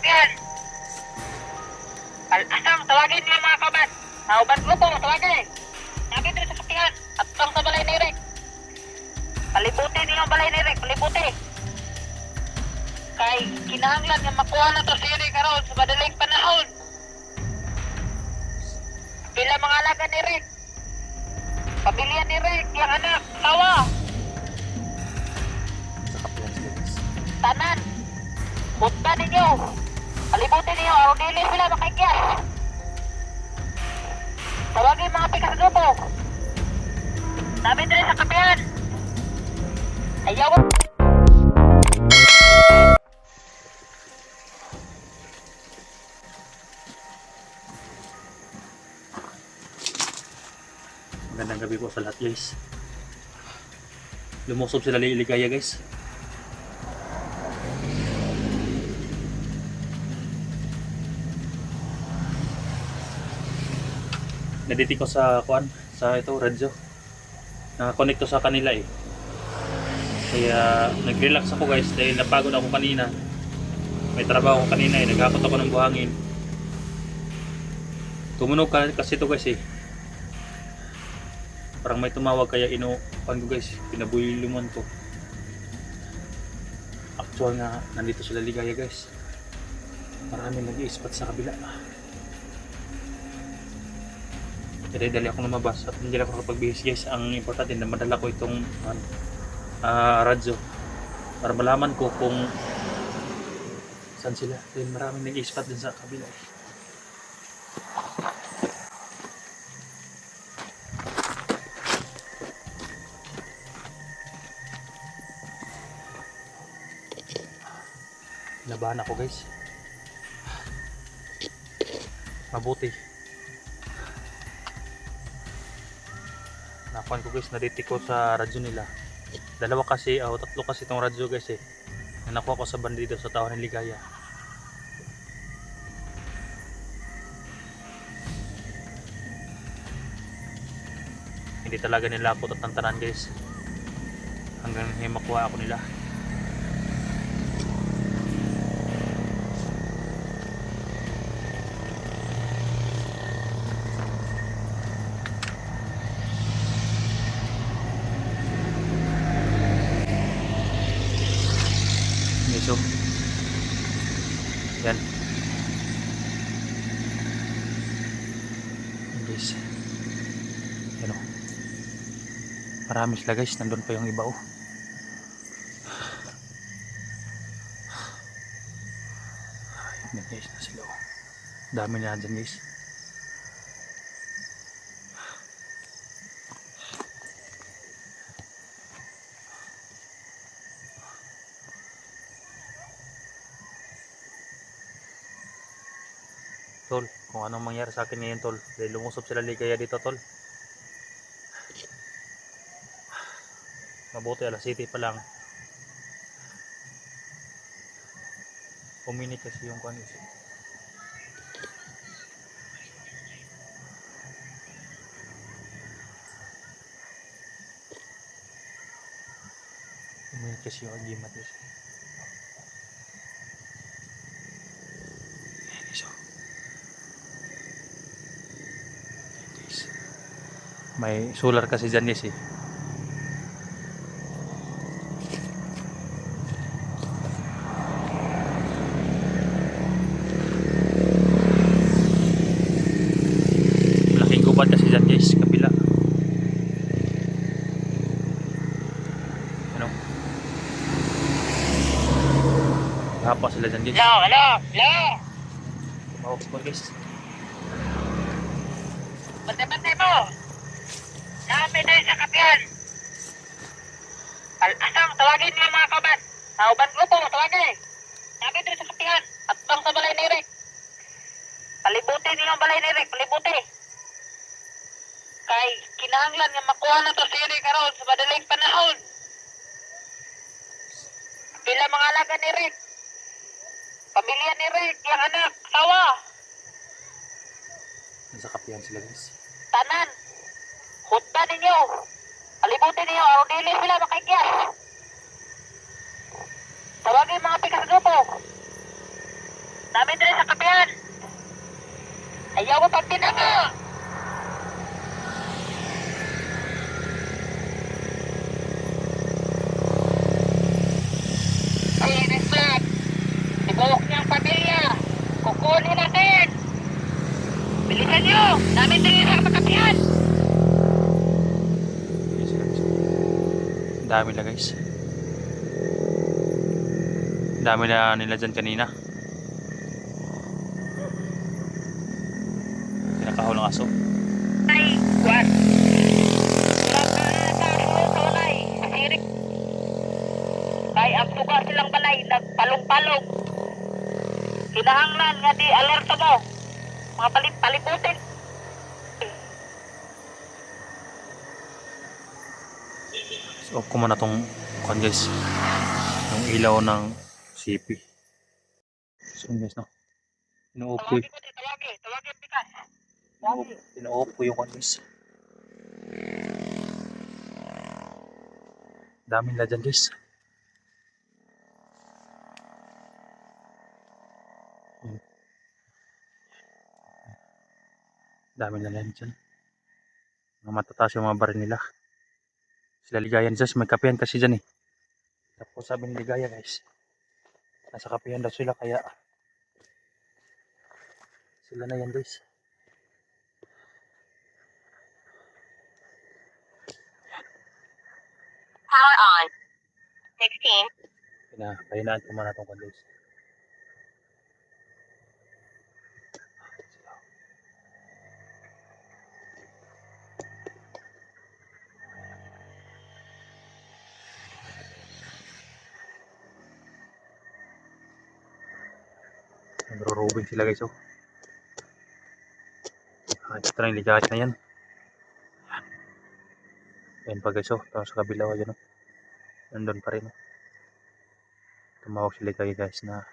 sakyan. Asang, tawagin niyo mga kaban. Uban grupo, tawagin. Sabi dito sa sakyan. Atang sa balay ni Rick. Palibuti niyo ang balay ni Rick, palibuti. Kay kinahanglan nga makuha na to si Rick karon sa madaling panahon. Pila mga alaga ni Rick. Pamilya ni Rick, yung anak, sawa. Sa kapihan sila guys. Tanan. Punta ninyo. Palibuti niyo, araw dili sila makikiyas. Tawagin mga pikas grupo. Sabi dito sa kapihan. Ayaw. Magandang gabi po sa lahat guys. Lumusob sila Ligaya guys. Naditi ko sa sa ito radyo. Naka-connect to sa kanila eh. Kaya nag-relax ako guys dahil napagod ako kanina. May trabaho ako kanina eh. Naghakot ako ng buhangin. Tumunog kasi ito guys eh. Parang may tumawag kaya inuupan ko guys. Pinabuyuluman ko. Actual nga nandito sila Ligaya guys. Marami nag-i-spot sa kabila. Dali-dali ako lumabas at hindi ako kapag-bihis guys. Ang importante na madala ko itong radyo para malaman ko kung saan sila. Dahil maraming nag-i-spot din sa kabila. Labahan ako guys. Mabuti. Nakuhan ko guys, naditi ko sa radyo nila. Dalawa kasi, tatlo kasi itong radyo guys eh. Na nakuha ko sa bandido sa tao ng Ligaya. Hindi talaga nila ako tatantanan guys. Hanggang makuha ako nila. So, yan guys, yan o, marami sila guys, nandun pa yung iba o. Yan guys, na sila o, dami na dyan guys. Tol, kung anong mangyari sa akin ngayon tol, dahil lumusob sila Ligaya dito tol. Mabuti alas 7 pa lang. Uminit kasi yung kanis. Uminit kasi yung agimat guys. May solar kasi dyan guys eh. Malaking gubat kasi dyan guys, kabila. Ano? Hapa sila dyan guys. Hello. Tumawag ko guys. Bantay mo. Sabi dito sa kapihan. Asang, tawagin niyo mga kaban. Uban grupo, tawagin. Sabi dito sa kapihan. Atang sa balay ni Rick. Palibuti niyo ang balay ni Rick, palibuti. Kay kinahanglan nga makuha na to si Rick karon sa madaling panahon. Pila mga alaga ni Rick. Pamilya ni Rick, yung anak, sawa. Nasa kapihan sila guys. Tanan. Punta ninyo. Palibuti niyo, araw dili sila makikiyas. Tawagin mga pikas grupo. Kami diri sa kapihan. Ayaw mo pagtinanga. Ay, Reslat. Ibuhok niyang pamilya. Kukunin natin. Bilisan niyo. Namin diri sa kapihan. Ang dami na guys. Ang dami na nila dyan kanina. Pinakahol ng aso. Ay, kuwan. Wala ka sa walay. Sirik. Kay ang suga silang balay, nagpalong-palong. Kinahanglan nga di alerto mo. Mga paliputin. So, off ko muna tong kwan guys. Yung ilaw ng CP. So yun guys no. Ino-off ko Tawagin ko di, tawagin. Tawagin pikas. ino-off ko yung kwan guys. Dami nila dyan guys. Dami nila dyan. Mga matataas yung mga baril nila. Sila Ligaya dyan. May kapihan kasi dyan eh. Tapos sabi ni Ligaya guys. Nasa kapihan daw sila kaya sila na yan guys. Power on. 16. Pahinaan ko muna itong kwan guys. Nagro-robing sila guys oh. Ito na yung Ligaya na yan. Ayan pa guys oh. Tapos sa kabila oh. Yan oh. Nandun pa rin oh. Tumawag si Ligaya guys na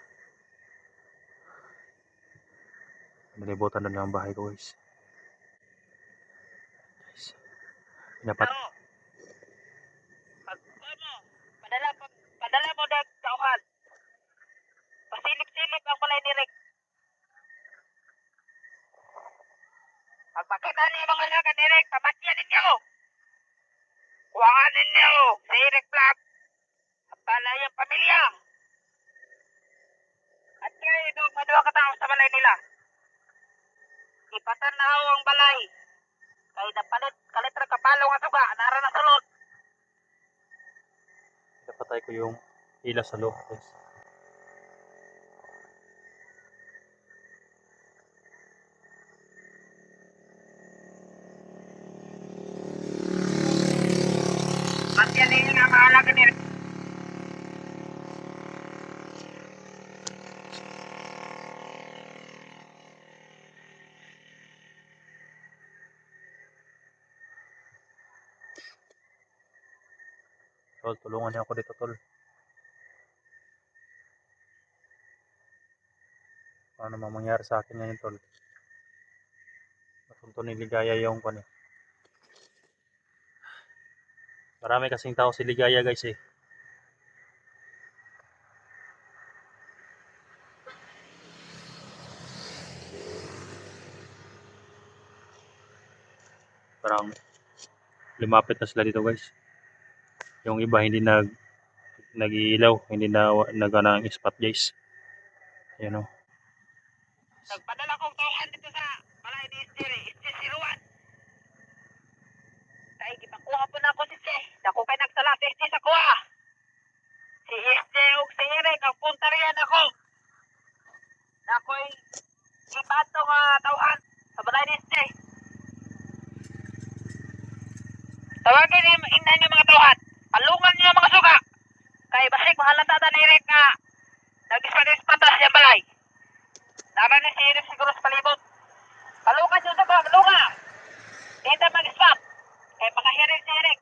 nalibutan doon ang bahay ko guys. Pinapat. Padala mo na kauhan. Pasilip-silip ang balay ni Rick. Pagpakita niyo mga laga ni Rick, pamatyan ninyo. Kuhaan ninyo si Rick Black. At balay ang pamilya. At kayo doon madua katao sa balay nila. Ipatanaw ang balay. Kaya napalit, kalitra kapalo nga suga, nara na sulod. Napatay ko yung ilaw sa loob guys. At yan yung nga mahalaga ni Rick. Tol, tulungan niyo ako dito tol. Ano mang mangyari sa akin ngayon tol. Matunto ni Ligaya yung kwan eh. Marami kasing tao si Ligaya guys eh. Parang lumapit na sila dito guys. Yung iba hindi nag-iilaw, hindi na nag-anang spot guys. Ayan o. Nagpadala kong tauhan dito sa balay ni Esteri, SJ01. Kaya gipakuha po na ako si SJ. Dako kay nagsala si SJ sa kuha. Si SJ ug si Eric, ang punta riyan ako. Nako'y ibato nga tauhan sa balay ni SJ. Tawagin niyo inay mga tauhan. Palungan niyo mga suga. Kay basig mahalata ta ni Eric nga nag-ispat-ispata siya balay. Naman ni si Eric siguro sa palibot. Palungan niyo suga, palungan. Dito mag-ispat. Kay makahirin si Eric.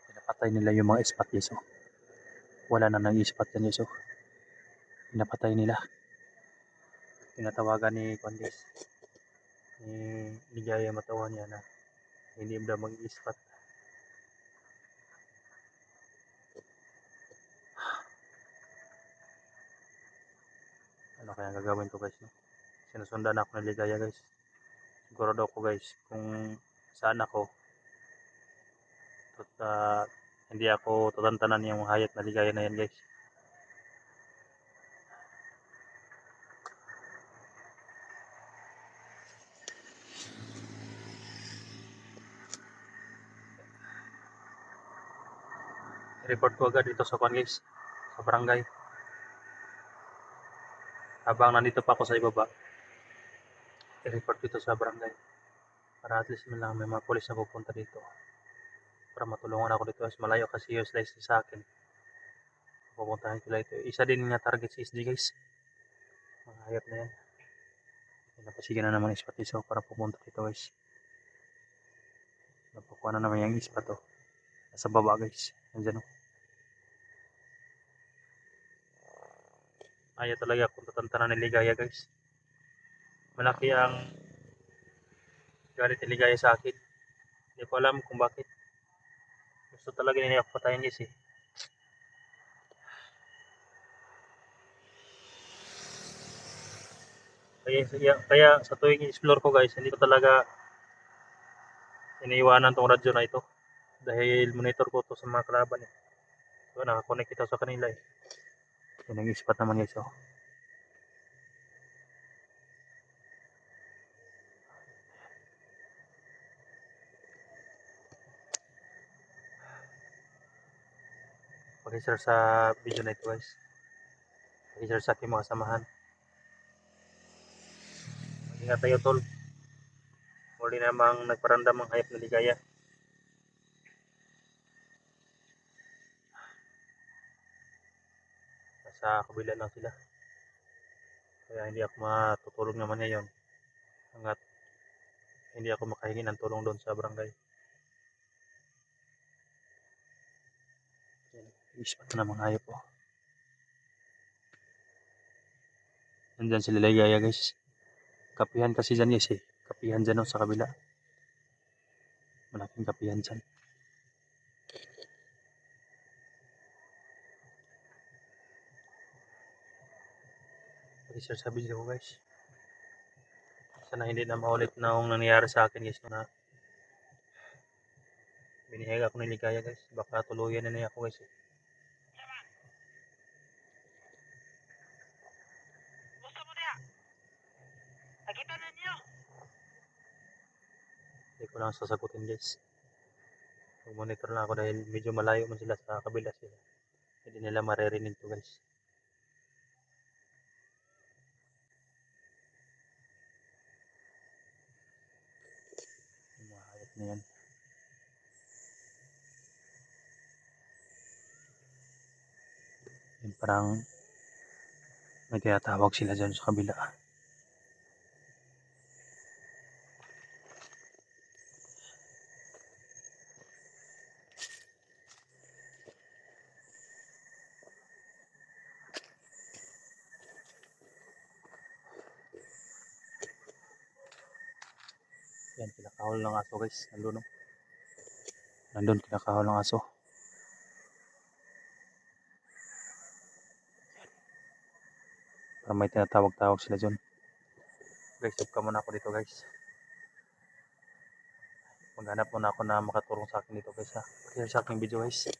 Pinapatay nila yung mga spot guys oh. Wala na nang-spot yan guys oh. Pinapatay nila. Tinatawagan ni kwan guys. Ni Ligaya matawan niya na hindi daw mag-spot. Ano kaya gagawin ko guys, no? Sinusundan ako ng ligaya guys. Sigurado ako guys kung saan ako. At hindi ako tatantanan yung hayat na ligaya na yan guys. Report ko agad dito sa kwan guys, sa barangay. Habang nandito pa ako sa ibaba, i-report dito sa barangay. Para at least man lang may mga pulis na pupunta dito. Para matulungan ako dito. Mas malayo kasi yung slice sa akin. Pupuntahan ko lang ito. Isa din nga target sa SG guys. Mga hayop na yan. Napasigan na naman ispat iso para pupunta dito guys. Napakuha na naman yung ispat to. Nasa baba guys. Nandiyan o. Ayaw talaga kung tatantanan ni Ligaya guys. Malaki ang galit ni Ligaya sa akin. Hindi ko alam kung bakit. Gusto talaga nila ako patayin guys eh. Kaya sa tuwing i-explore ko guys, hindi ko talaga iniiwanan tong radyo na ito. Dahil monitor ko to sa mga kalaban eh. So nakakonect ito sa kanila eh. Yan ang ispat naman guys oh. Pag-share sa video na ito guys. Pag-share sa aking mga samahan. Mag-ingat tayo tol. Muli namang nagparandam ang hayop na ligaya. Nasa kabila lang sila. Kaya hindi ako matutulog naman ngayon. Hanggat hindi ako makahingi ng tulong doon sa barangay. Ispat na mga hayop po. Nandyan sila ligaya guys. Kapihan kasi dyan guys eh. Kapihan dyan sa kabila. Malaking kapihan dyan. Pag-share sa video ko guys. Sana hindi na maulit na ang nangyari sa akin guys. Na binihag ako ng ligaya guys. Baka tuluyan na niya ako guys eh. Gusto mo niya? Nakita na niyo? Hindi ko lang sasagutin guys. Mag-monitor lang ako dahil medyo malayo man sila sa kabila sila. Hindi nila maririnig to guys. Mahayop na yan. Yung parang nagkayatawag sila dyan sa kabila. Yan, kinakahol ng aso guys. Nandun no? Nandun, kinakahol ng aso. Para may tinatawag-tawag sila dyan. Guys, stop ka muna ako dito guys. Maghanap muna ako na makatulong sa akin dito guys ha. Share sa aking video guys.